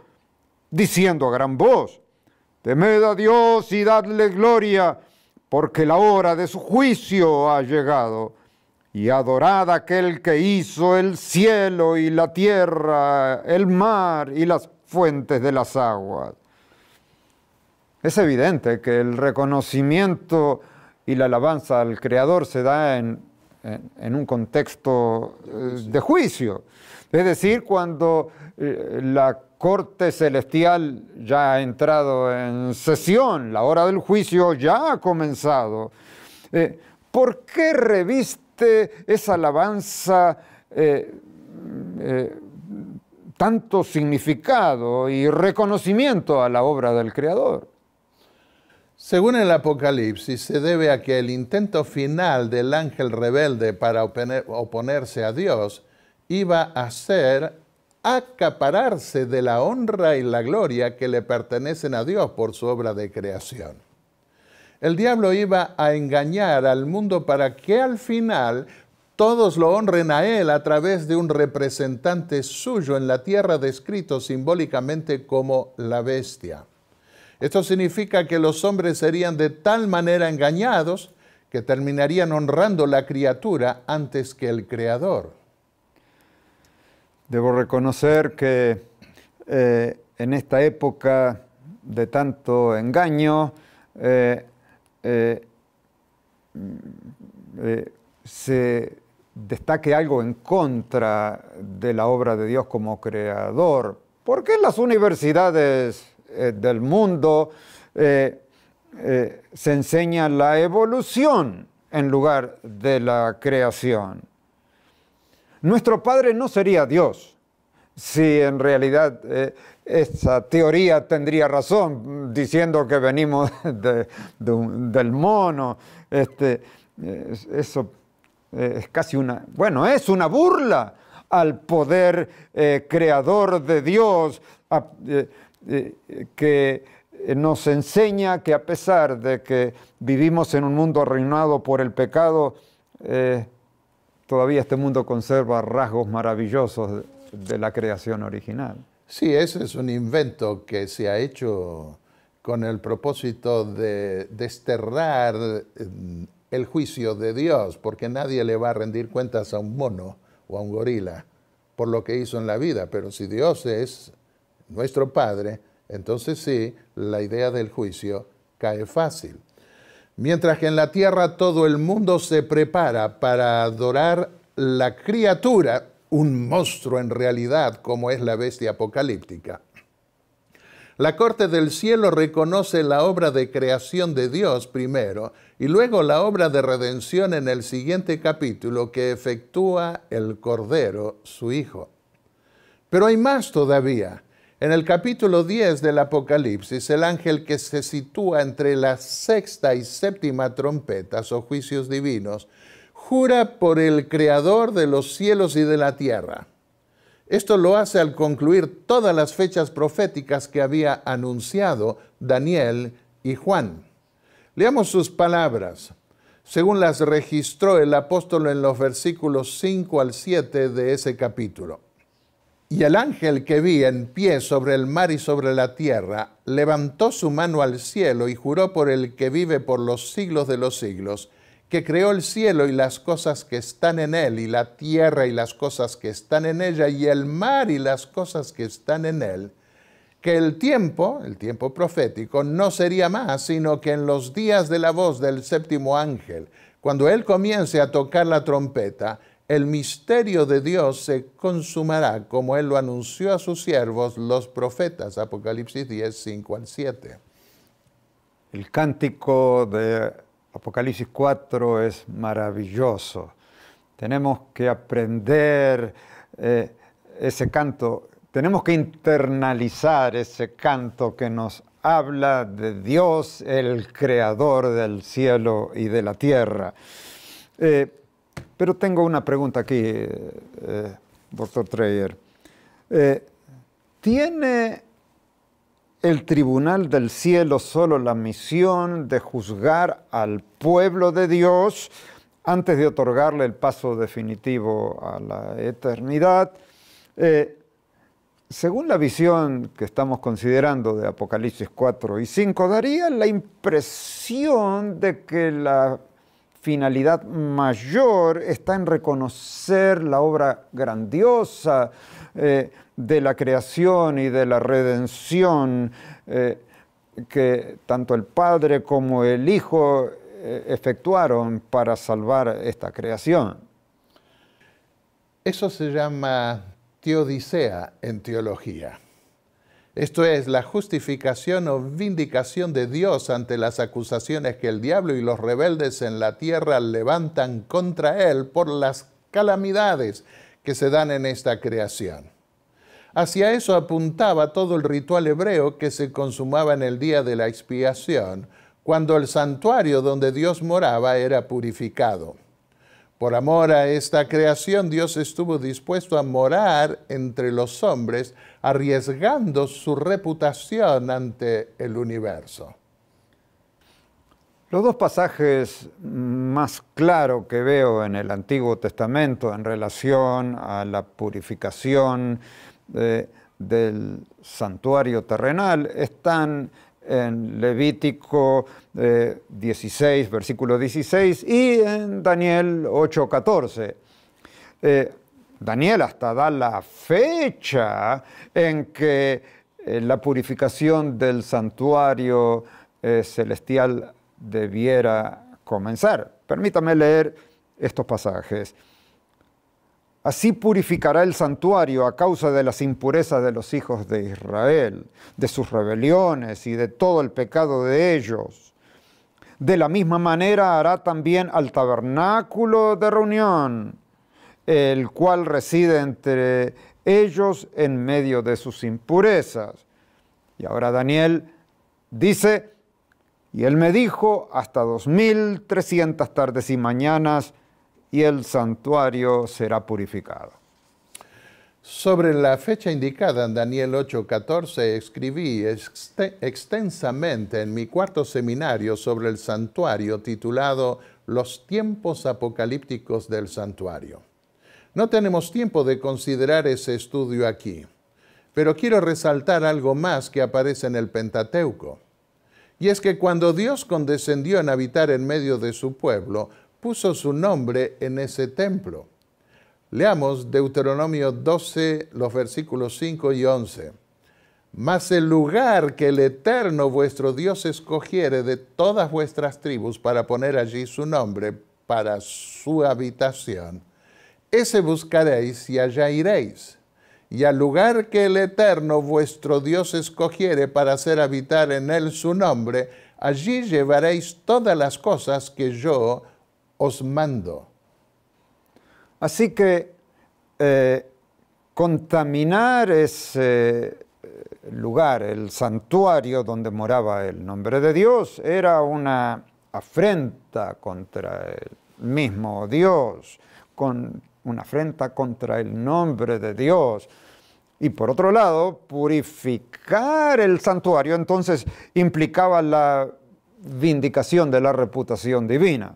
diciendo a gran voz: temed a Dios y dadle gloria, porque la hora de su juicio ha llegado, y adorad a aquel que hizo el cielo y la tierra, el mar y las fuentes de las aguas. Es evidente que el reconocimiento y la alabanza al Creador se da en un contexto de juicio. Es decir, cuando la corte celestial ya ha entrado en sesión, la hora del juicio ya ha comenzado. ¿Por qué reviste esa alabanza tanto significado y reconocimiento a la obra del Creador? Según el Apocalipsis, se debe a que el intento final del ángel rebelde para oponerse a Dios iba a ser acapararse de la honra y la gloria que le pertenecen a Dios por su obra de creación. El diablo iba a engañar al mundo para que al final todos lo honren a él a través de un representante suyo en la tierra descrito simbólicamente como la bestia. Esto significa que los hombres serían de tal manera engañados que terminarían honrando la criatura antes que el Creador. Debo reconocer que en esta época de tanto engaño se destaque algo en contra de la obra de Dios como creador. ¿Por qué en las universidades del mundo se enseña la evolución en lugar de la creación? Nuestro Padre no sería Dios si en realidad esa teoría tendría razón, diciendo que venimos del mono. Eso es casi es una burla al poder creador de Dios, que nos enseña que a pesar de que vivimos en un mundo arruinado por el pecado, todavía este mundo conserva rasgos maravillosos de la creación original. Sí, ese es un invento que se ha hecho con el propósito de desterrar el juicio de Dios, porque nadie le va a rendir cuentas a un mono o a un gorila por lo que hizo en la vida. Pero si Dios es nuestro Padre, entonces sí, la idea del juicio cae fácil. Mientras que en la tierra todo el mundo se prepara para adorar la criatura, un monstruo en realidad como es la bestia apocalíptica. La corte del cielo reconoce la obra de creación de Dios primero y luego la obra de redención en el siguiente capítulo que efectúa el Cordero, su Hijo. Pero hay más todavía. En el capítulo 10 del Apocalipsis, el ángel que se sitúa entre la sexta y séptima trompetas o juicios divinos, jura por el Creador de los cielos y de la tierra. Esto lo hace al concluir todas las fechas proféticas que había anunciado Daniel y Juan. Leamos sus palabras, según las registró el apóstol en los versículos 5 al 7 de ese capítulo. Y el ángel que vi en pie sobre el mar y sobre la tierra, levantó su mano al cielo y juró por el que vive por los siglos de los siglos, que creó el cielo y las cosas que están en él, y la tierra y las cosas que están en ella, y el mar y las cosas que están en él, que el tiempo profético, no sería más, sino que en los días de la voz del séptimo ángel, cuando él comience a tocar la trompeta, el misterio de Dios se consumará, como él lo anunció a sus siervos, los profetas. Apocalipsis 10, 5 al 7. El cántico de Apocalipsis 4 es maravilloso. Tenemos que aprender ese canto, tenemos que internalizar ese canto que nos habla de Dios, el creador del cielo y de la tierra. Pero tengo una pregunta aquí, doctor Dreyer. ¿Tiene el tribunal del cielo solo la misión de juzgar al pueblo de Dios antes de otorgarle el paso definitivo a la eternidad? Según la visión que estamos considerando de Apocalipsis 4 y 5, daría la impresión de que la finalidad mayor está en reconocer la obra grandiosa de la creación y de la redención que tanto el Padre como el Hijo efectuaron para salvar esta creación. Eso se llama teodicea en teología. Esto es la justificación o vindicación de Dios ante las acusaciones que el diablo y los rebeldes en la tierra levantan contra él por las calamidades que se dan en esta creación. Hacia eso apuntaba todo el ritual hebreo que se consumaba en el día de la expiación, cuando el santuario donde Dios moraba era purificado. Por amor a esta creación, Dios estuvo dispuesto a morar entre los hombres, arriesgando su reputación ante el universo. Los dos pasajes más claros que veo en el Antiguo Testamento en relación a la purificación del santuario terrenal están en Levítico 16, versículo 16, y en Daniel 8:14. Daniel hasta da la fecha en que la purificación del santuario celestial debiera comenzar. Permítame leer estos pasajes. Así purificará el santuario a causa de las impurezas de los hijos de Israel, de sus rebeliones y de todo el pecado de ellos. De la misma manera hará también al tabernáculo de reunión, el cual reside entre ellos en medio de sus impurezas. Y ahora Daniel dice, y él me dijo, hasta 2300 tardes y mañanas, y el santuario será purificado. Sobre la fecha indicada en Daniel 8:14 escribí extensamente en mi cuarto seminario sobre el santuario titulado Los tiempos apocalípticos del santuario. No tenemos tiempo de considerar ese estudio aquí, pero quiero resaltar algo más que aparece en el Pentateuco. Y es que cuando Dios condescendió en habitar en medio de su pueblo, puso su nombre en ese templo. Leamos Deuteronomio 12, los versículos 5 y 11. Mas el lugar que el Eterno vuestro Dios escogiere de todas vuestras tribus para poner allí su nombre para su habitación, ese buscaréis y allá iréis. Y al lugar que el Eterno vuestro Dios escogiere para hacer habitar en él su nombre, allí llevaréis todas las cosas que yo os mando. Así que contaminar ese lugar, el santuario donde moraba el nombre de Dios, era una afrenta contra el mismo Dios, una afrenta contra el nombre de Dios. Y por otro lado, purificar el santuario entonces implicaba la vindicación de la reputación divina.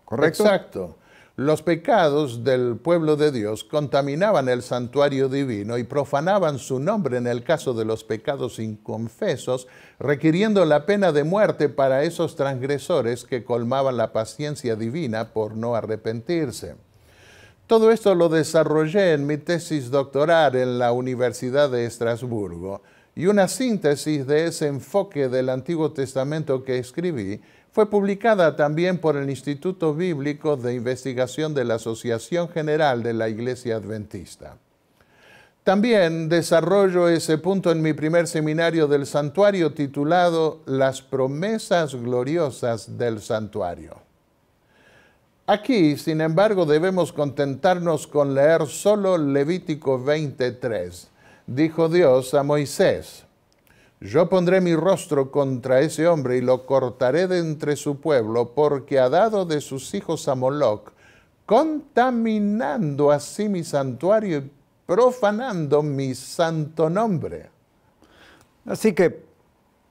¿Correcto? Exacto. Los pecados del pueblo de Dios contaminaban el santuario divino y profanaban su nombre en el caso de los pecados inconfesos, requiriendo la pena de muerte para esos transgresores que colmaban la paciencia divina por no arrepentirse. Todo esto lo desarrollé en mi tesis doctoral en la Universidad de Estrasburgo, y una síntesis de ese enfoque del Antiguo Testamento que escribí fue publicada también por el Instituto Bíblico de Investigación de la Asociación General de la Iglesia Adventista. También desarrollo ese punto en mi primer seminario del santuario titulado Las promesas gloriosas del santuario. Aquí, sin embargo, debemos contentarnos con leer solo Levítico 23. Dijo Dios a Moisés: yo pondré mi rostro contra ese hombre y lo cortaré de entre su pueblo, porque ha dado de sus hijos a Moloc, contaminando así mi santuario y profanando mi santo nombre. Así que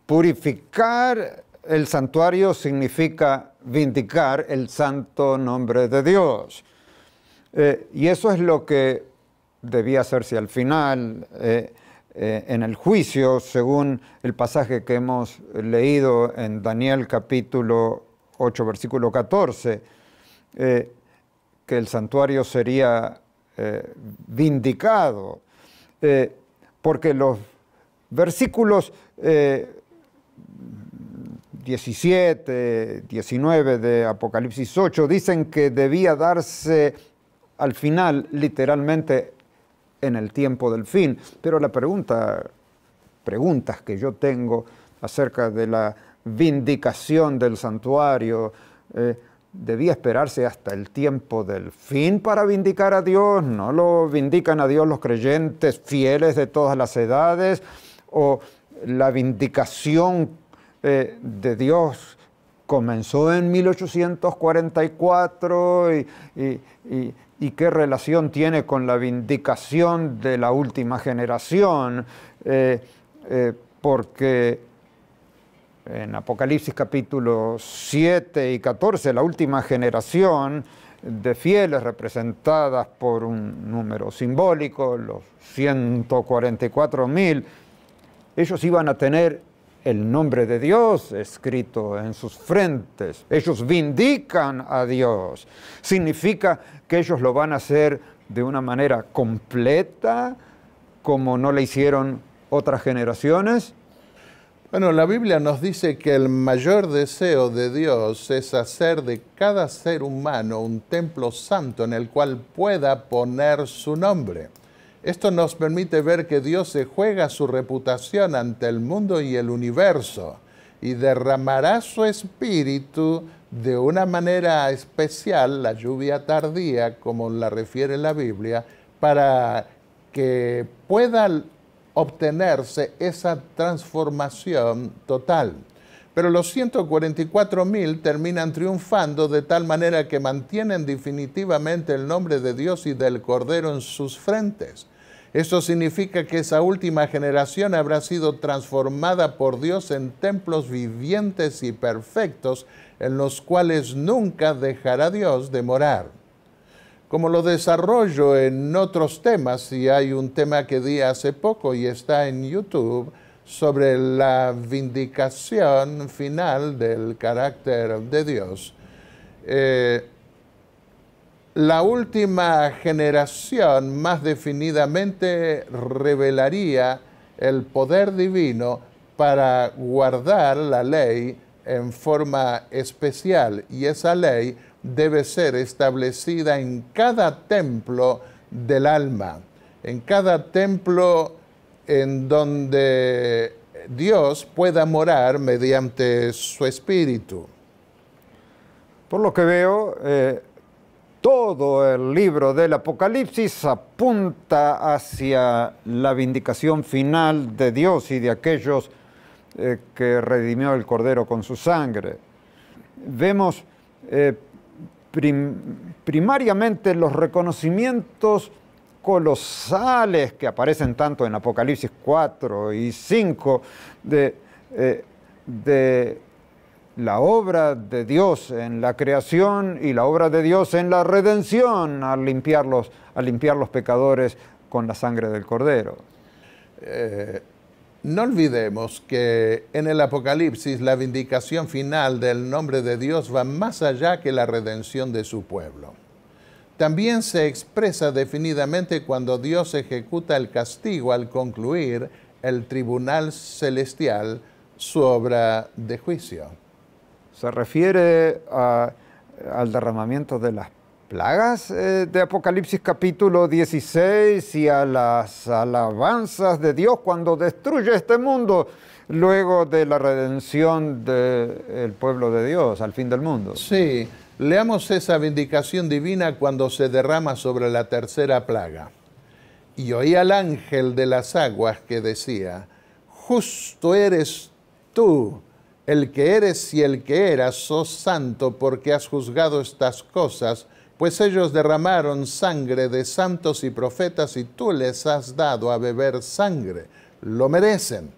purificar el santuario significa vindicar el santo nombre de Dios. Y eso es lo que debía hacerse al final, en el juicio, según el pasaje que hemos leído en Daniel capítulo 8, versículo 14, que el santuario sería vindicado, porque los versículos 17, 19 de Apocalipsis 8 dicen que debía darse al final, literalmente, en el tiempo del fin. Pero la preguntas que yo tengo acerca de la vindicación del santuario, ¿debía esperarse hasta el tiempo del fin para vindicar a Dios? ¿No lo vindican a Dios los creyentes fieles de todas las edades? ¿O la vindicación de Dios comenzó en 1844 y qué relación tiene con la vindicación de la última generación? Porque en Apocalipsis capítulo 7 y 14, la última generación de fieles representadas por un número simbólico, los 144,000, ellos iban a tener el nombre de Dios escrito en sus frentes. Ellos vindican a Dios. ¿Significa que ellos lo van a hacer de una manera completa, como no le hicieron otras generaciones? Bueno, la Biblia nos dice que el mayor deseo de Dios es hacer de cada ser humano un templo santo en el cual pueda poner su nombre. Esto nos permite ver que Dios se juega su reputación ante el mundo y el universo y derramará su espíritu de una manera especial, la lluvia tardía, como la refiere la Biblia, para que pueda obtenerse esa transformación total. Pero los 144,000 terminan triunfando de tal manera que mantienen definitivamente el nombre de Dios y del Cordero en sus frentes. Eso significa que esa última generación habrá sido transformada por Dios en templos vivientes y perfectos en los cuales nunca dejará Dios de morar. Como lo desarrollo en otros temas, y hay un tema que di hace poco y está en YouTube, sobre la vindicación final del carácter de Dios. La última generación más definidamente revelaría el poder divino para guardar la ley en forma especial, y esa ley debe ser establecida en cada templo del alma, en cada templo en donde Dios pueda morar mediante su espíritu. Por lo que veo, todo el libro del Apocalipsis apunta hacia la vindicación final de Dios y de aquellos que redimió el Cordero con su sangre. Vemos primariamente los reconocimientos colosales que aparecen tanto en Apocalipsis 4 y 5 de la obra de Dios en la creación y la obra de Dios en la redención al limpiar los pecadores con la sangre del Cordero. No olvidemos que en el Apocalipsis la vindicación final del nombre de Dios va más allá que la redención de su pueblo. También se expresa definidamente cuando Dios ejecuta el castigo al concluir el tribunal celestial su obra de juicio. Se refiere al derramamiento de las plagas de Apocalipsis capítulo 16 y a las alabanzas de Dios cuando destruye este mundo luego de la redención del pueblo de Dios al fin del mundo. Sí, leamos esa vindicación divina cuando se derrama sobre la tercera plaga. Y oí al ángel de las aguas que decía: justo eres tú, el que eres y el que eras, sos santo porque has juzgado estas cosas, pues ellos derramaron sangre de santos y profetas y tú les has dado a beber sangre. Lo merecen.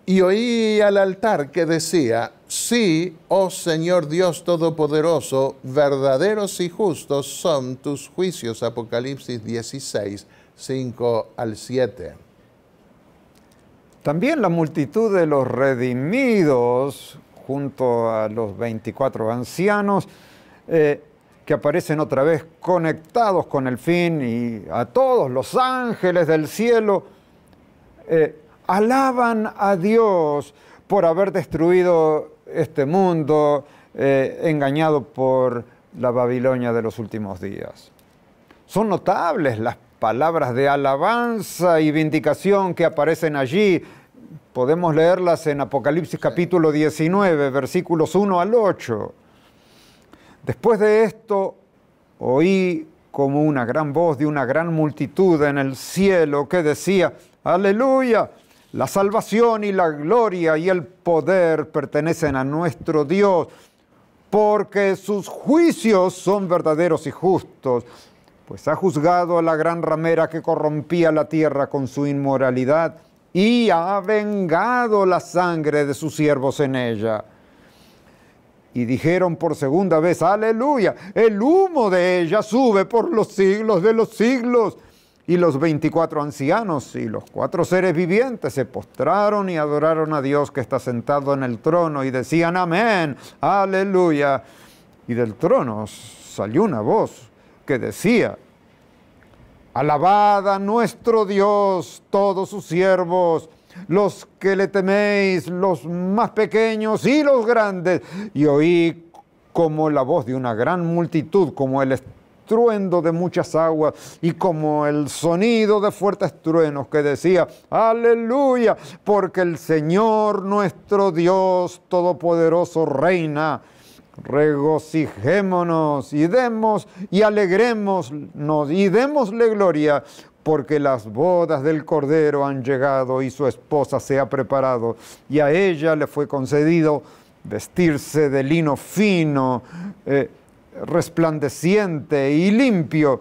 Y oí al altar que decía: sí, oh Señor Dios Todopoderoso, verdaderos y justos son tus juicios. Apocalipsis 16, 5 al 7. También la multitud de los redimidos, junto a los 24 ancianos, que aparecen otra vez conectados con el fin, y a todos los ángeles del cielo, alaban a Dios por haber destruido este mundo engañado por la Babilonia de los últimos días. Son notables las palabras de alabanza y vindicación que aparecen allí. Podemos leerlas en Apocalipsis capítulo 19, versículos 1 al 8. Después de esto, oí como una gran voz de una gran multitud en el cielo que decía: ¡Aleluya! La salvación y la gloria y el poder pertenecen a nuestro Dios, porque sus juicios son verdaderos y justos, pues ha juzgado a la gran ramera que corrompía la tierra con su inmoralidad y ha vengado la sangre de sus siervos en ella. Y dijeron por segunda vez: ¡Aleluya! El humo de ella sube por los siglos de los siglos. Y los 24 ancianos y los 4 seres vivientes se postraron y adoraron a Dios que está sentado en el trono y decían: amén, aleluya. Y del trono salió una voz que decía: alabad a nuestro Dios todos sus siervos, los que le teméis, los más pequeños y los grandes. Y oí como la voz de una gran multitud, como el estruendo de muchas aguas y como el sonido de fuertes truenos que decía: aleluya, porque el Señor nuestro Dios Todopoderoso reina. Regocijémonos y alegrémonos y démosle gloria, porque las bodas del Cordero han llegado y su esposa se ha preparado, y a ella le fue concedido vestirse de lino fino, resplandeciente y limpio,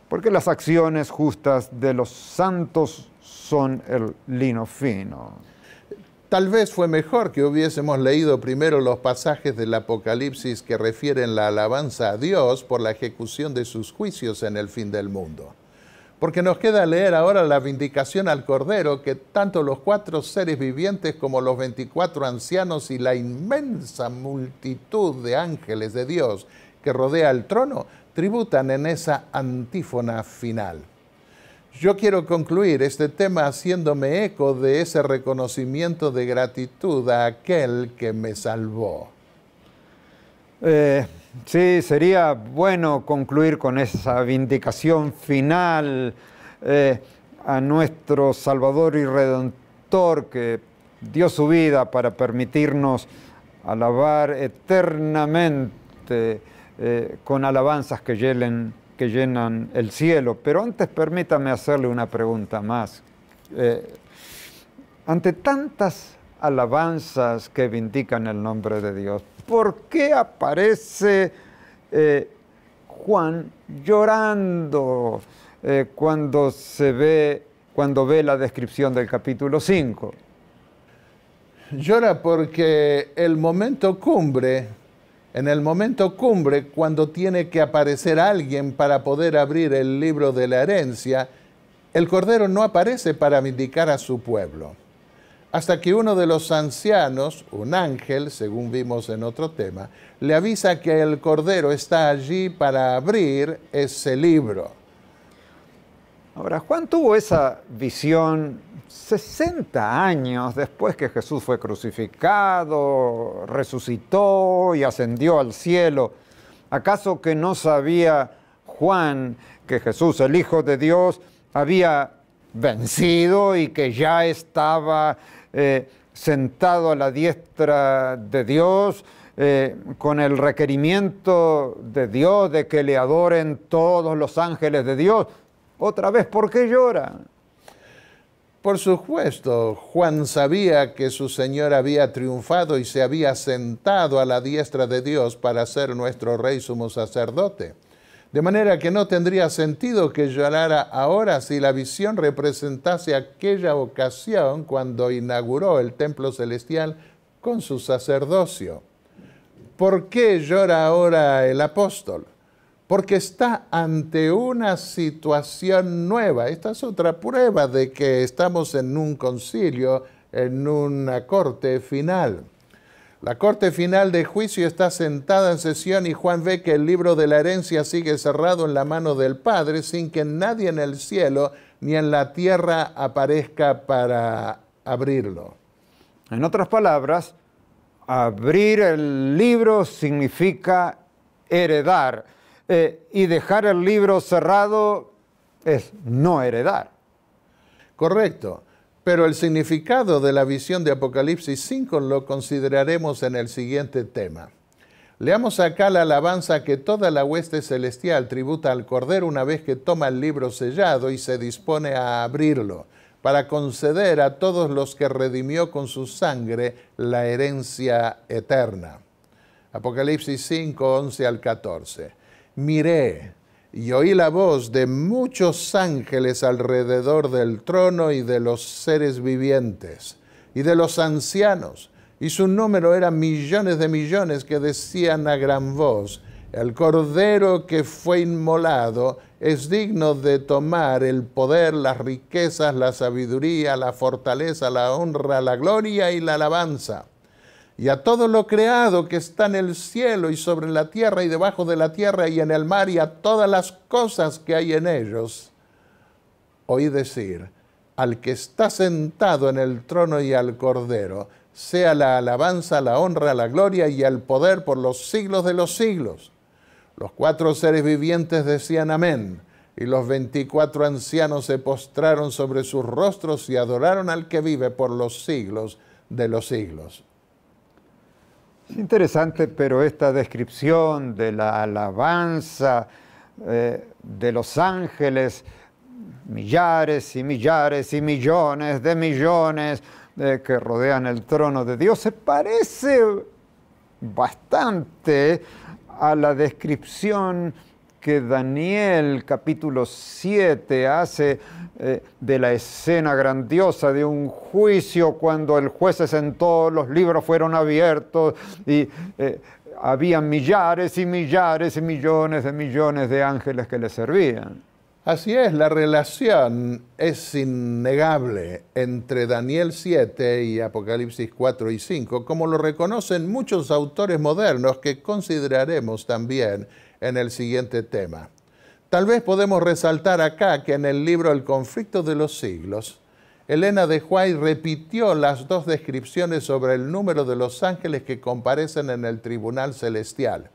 porque las acciones justas de los santos son el lino fino. Tal vez fue mejor que hubiésemos leído primero los pasajes del Apocalipsis que refieren la alabanza a Dios por la ejecución de sus juicios en el fin del mundo. Porque nos queda leer ahora la vindicación al Cordero que tanto los 4 seres vivientes como los 24 ancianos y la inmensa multitud de ángeles de Dios que rodea el trono tributan en esa antífona final. Yo quiero concluir este tema haciéndome eco de ese reconocimiento de gratitud a aquel que me salvó. Sí, sería bueno concluir con esa vindicación final a nuestro Salvador y Redentor que dio su vida para permitirnos alabar eternamente con alabanzas que llenan el cielo. Pero antes permítame hacerle una pregunta más. Ante tantas alabanzas que vindican el nombre de Dios, ¿por qué aparece Juan llorando cuando ve la descripción del capítulo 5? Llora porque en el momento cumbre, cuando tiene que aparecer alguien para poder abrir el libro de la herencia, el Cordero no aparece para vindicar a su pueblo. Hasta que uno de los ancianos, un ángel, según vimos en otro tema, le avisa que el Cordero está allí para abrir ese libro. Ahora, Juan tuvo esa visión 60 años después que Jesús fue crucificado, resucitó y ascendió al cielo. ¿Acaso que no sabía Juan que Jesús, el Hijo de Dios, había vencido y que ya estaba sentado a la diestra de Dios, con el requerimiento de Dios de que le adoren todos los ángeles de Dios? Otra vez, ¿por qué llora? Por supuesto, Juan sabía que su Señor había triunfado y se había sentado a la diestra de Dios para ser nuestro Rey sumo sacerdote. De manera que no tendría sentido que llorara ahora si la visión representase aquella ocasión cuando inauguró el templo celestial con su sacerdocio. ¿Por qué llora ahora el apóstol? Porque está ante una situación nueva. Esta es otra prueba de que estamos en un concilio, en una corte final. La corte final de juicio está sentada en sesión y Juan ve que el libro de la herencia sigue cerrado en la mano del Padre sin que nadie en el cielo ni en la tierra aparezca para abrirlo. En otras palabras, abrir el libro significa heredar. Y dejar el libro cerrado es no heredar. Correcto, pero el significado de la visión de Apocalipsis 5 lo consideraremos en el siguiente tema. Leamos acá la alabanza que toda la hueste celestial tributa al Cordero una vez que toma el libro sellado y se dispone a abrirlo, para conceder a todos los que redimió con su sangre la herencia eterna. Apocalipsis 5, 11 al 14. Miré y oí la voz de muchos ángeles alrededor del trono y de los seres vivientes y de los ancianos, y su número era millones de millones, que decían a gran voz: el Cordero que fue inmolado es digno de tomar el poder, las riquezas, la sabiduría, la fortaleza, la honra, la gloria y la alabanza. Y a todo lo creado que está en el cielo y sobre la tierra y debajo de la tierra y en el mar, y a todas las cosas que hay en ellos, oí decir: al que está sentado en el trono y al Cordero, sea la alabanza, la honra, la gloria y el poder por los siglos de los siglos. Los 4 seres vivientes decían amén, y los 24 ancianos se postraron sobre sus rostros y adoraron al que vive por los siglos de los siglos. Es interesante, pero esta descripción de la alabanza de los ángeles, millares y millares y millones de millones que rodean el trono de Dios, se parece bastante a la descripción que Daniel capítulo 7 hace de la escena grandiosa de un juicio cuando el juez se sentó, los libros fueron abiertos y había millares y millares y millones de ángeles que le servían. Así es, la relación es innegable entre Daniel 7 y Apocalipsis 4 y 5, como lo reconocen muchos autores modernos que consideraremos también en el siguiente tema. Tal vez podemos resaltar acá que en el libro El conflicto de los siglos, Elena de White repitió las 2 descripciones sobre el número de los ángeles que comparecen en el tribunal celestial,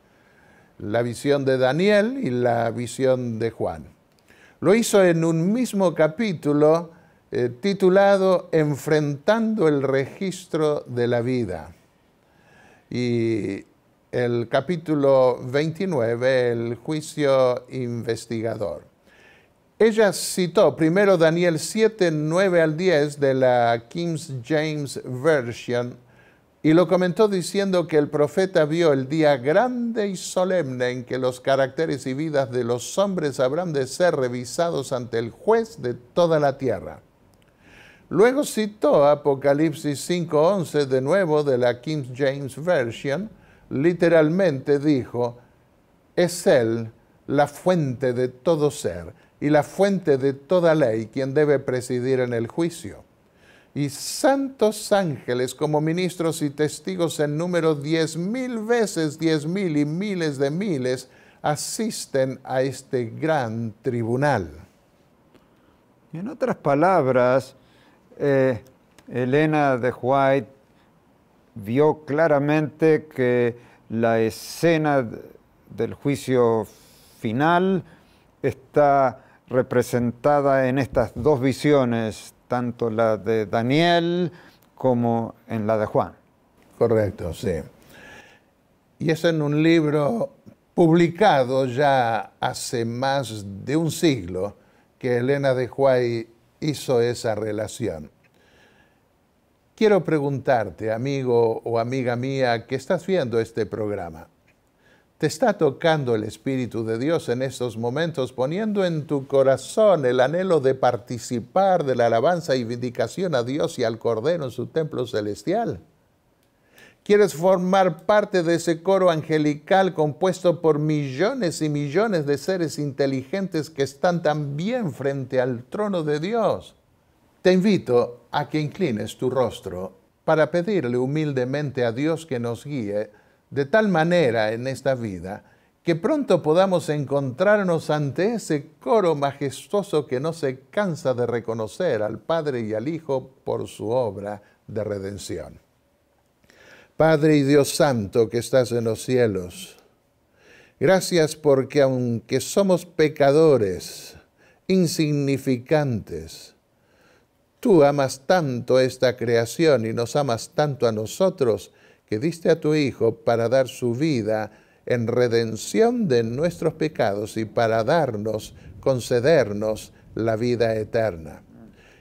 la visión de Daniel y la visión de Juan. Lo hizo en un mismo capítulo titulado Enfrentando el registro de la vida. Y el capítulo 29, el juicio investigador. Ella citó primero Daniel 7, 9 al 10 de la King James Version y lo comentó diciendo que el profeta vio el día grande y solemne en que los caracteres y vidas de los hombres habrán de ser revisados ante el juez de toda la tierra. Luego citó Apocalipsis 5:11 de nuevo de la King James Version. Literalmente dijo, es Él la fuente de todo ser y la fuente de toda ley quien debe presidir en el juicio. Y santos ángeles como ministros y testigos en número 10,000 veces 10,000 y miles de miles asisten a este gran tribunal. En otras palabras, Elena de White vio claramente que la escena del juicio final está representada en estas dos visiones, tanto la de Daniel como en la de Juan. Correcto, sí. Y es en un libro publicado ya hace más de un siglo que Elena de White hizo esa relación. Quiero preguntarte, amigo o amiga mía, que estás viendo este programa, ¿te está tocando el Espíritu de Dios en estos momentos, poniendo en tu corazón el anhelo de participar de la alabanza y vindicación a Dios y al Cordero en su templo celestial? ¿Quieres formar parte de ese coro angelical compuesto por millones y millones de seres inteligentes que están también frente al trono de Dios? Te invito a que inclines tu rostro para pedirle humildemente a Dios que nos guíe de tal manera en esta vida que pronto podamos encontrarnos ante ese coro majestuoso que no se cansa de reconocer al Padre y al Hijo por su obra de redención. Padre y Dios Santo que estás en los cielos, gracias porque aunque somos pecadores, insignificantes, tú amas tanto esta creación y nos amas tanto a nosotros que diste a tu Hijo para dar su vida en redención de nuestros pecados y para concedernos la vida eterna.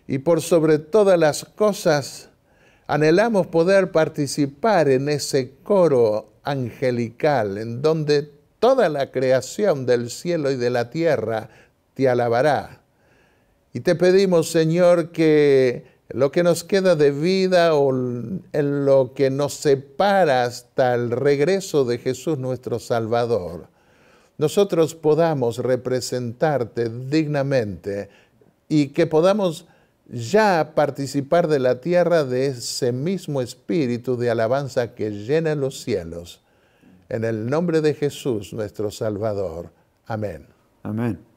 Y por sobre todas las cosas, anhelamos poder participar en ese coro angelical en donde toda la creación del cielo y de la tierra te alabará. Y te pedimos, Señor, que lo que nos queda de vida o en lo que nos separa hasta el regreso de Jesús nuestro Salvador, nosotros podamos representarte dignamente y que podamos ya participar de la tierra de ese mismo espíritu de alabanza que llena los cielos. En el nombre de Jesús nuestro Salvador. Amén. Amén.